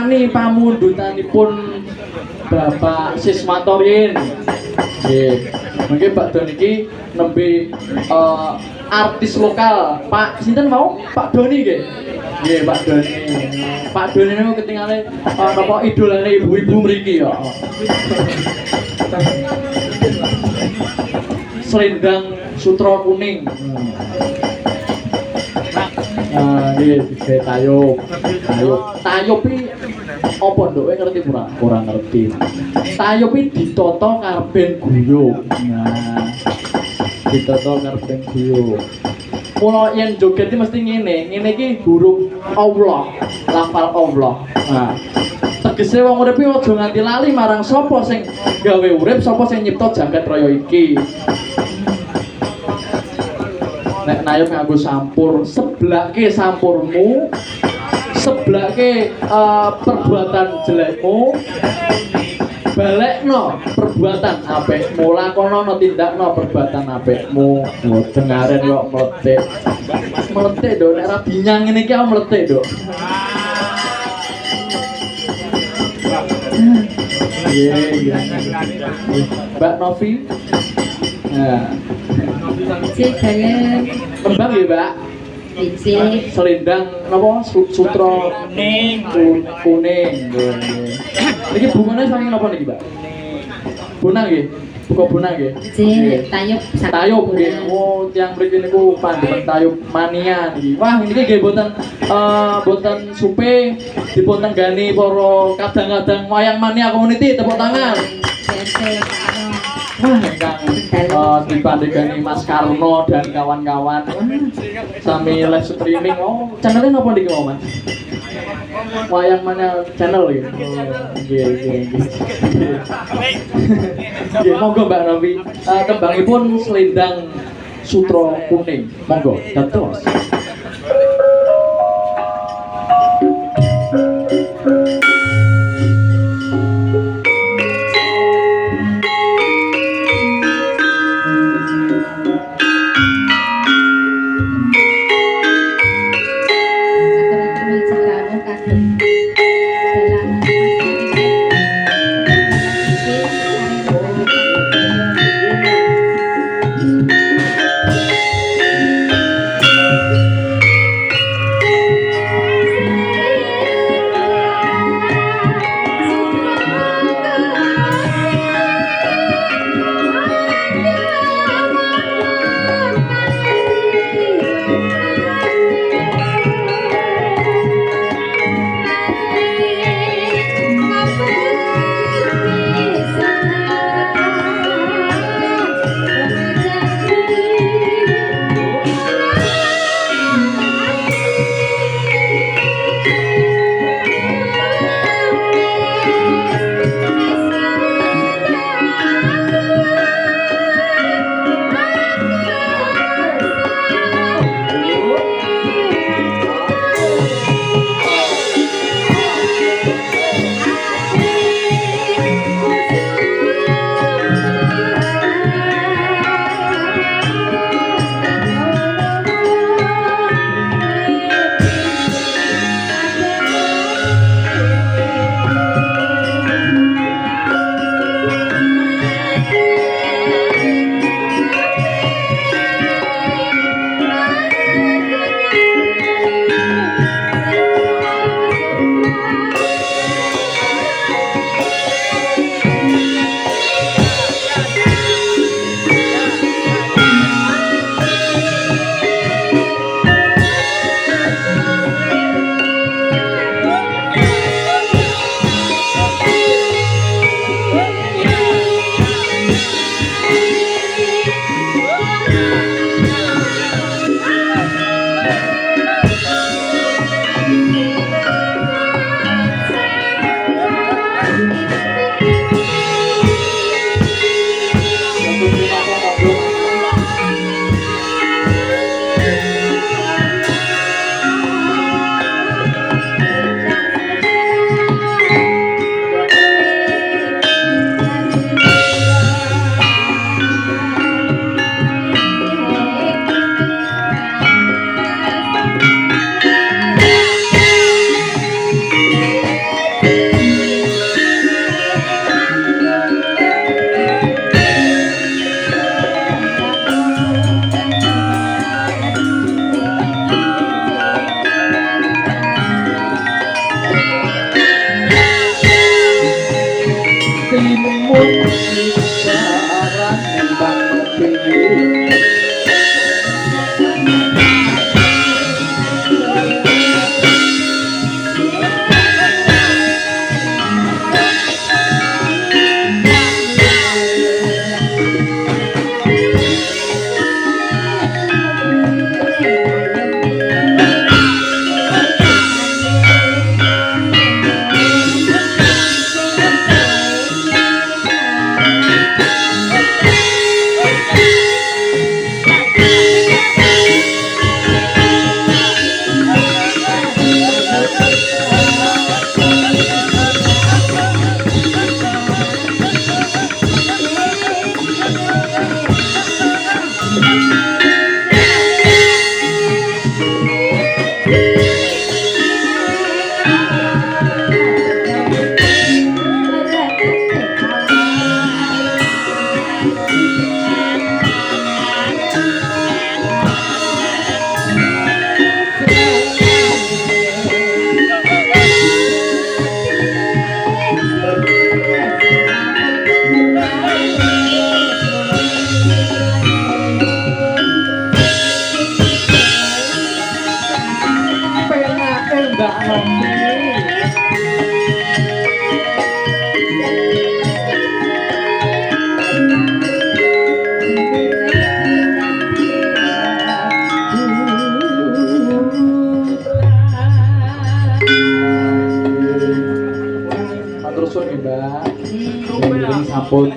wani pamundutanipun Bapak Siswanto Rin. Nggih. Mungkin Pak Don iki nembe artis lokal. Pak sinten mau? Pak Doni nggih. Nggih, Pak Doni. Pak Doni niku ketinggalan napa idolane ibu-ibu mriki ya. Selendang sutra kuning. Nggih, digawe tayub. Tayub iki apa ndoke ngerti ora? Ora ngerti. Tayub iki ditata karben guyub. Nah, ditata karben guyub. Mula yen joget iki mesti ngene iki huruf Allah, lafal Allah. Nah, tegese wong urip iki aja nganti lali marang sapa sing gawe urip, sapa sing nyipta jagat raya iki. Nek nayub nganggo sampur, seblake sampurmu, seblake perbuatan jelekmu, balekno perbuatan apikmu, lakonono tindakno perbuatan apikmu. Dengaren kok meletik. Meletik nduk, nek ra binyang ngene iki meletik nduk. Iya. Mbak Novi. Nah. Cek kalian Kembang ya, Mbak? cek Selendang napa sutra kuning. Niki bungane saking napa niki, Mbak? Bonang nggih. Buka bonang nggih. cek tayub Tayub nggih. Oh, tiyang mriki niku pandemen tayub mania niki. Wah, niki nggih boten supe dipun tenggani para kadang-kadang wayang mania community, tepuk tangan. Wah, ingkang dipandegani Mas Karno dan kawan-kawan. Sami live streaming. Oh, channelnya apa niki, Mas? Wayang mana channel ya? Nggih. Nggih, monggo Mbak Novi. Tembangipun Selendang Sutra Kuning. Monggo, dados. timun barang bang nepi penake ndak ngerti matur suwun nggih Mbak. Ini sampun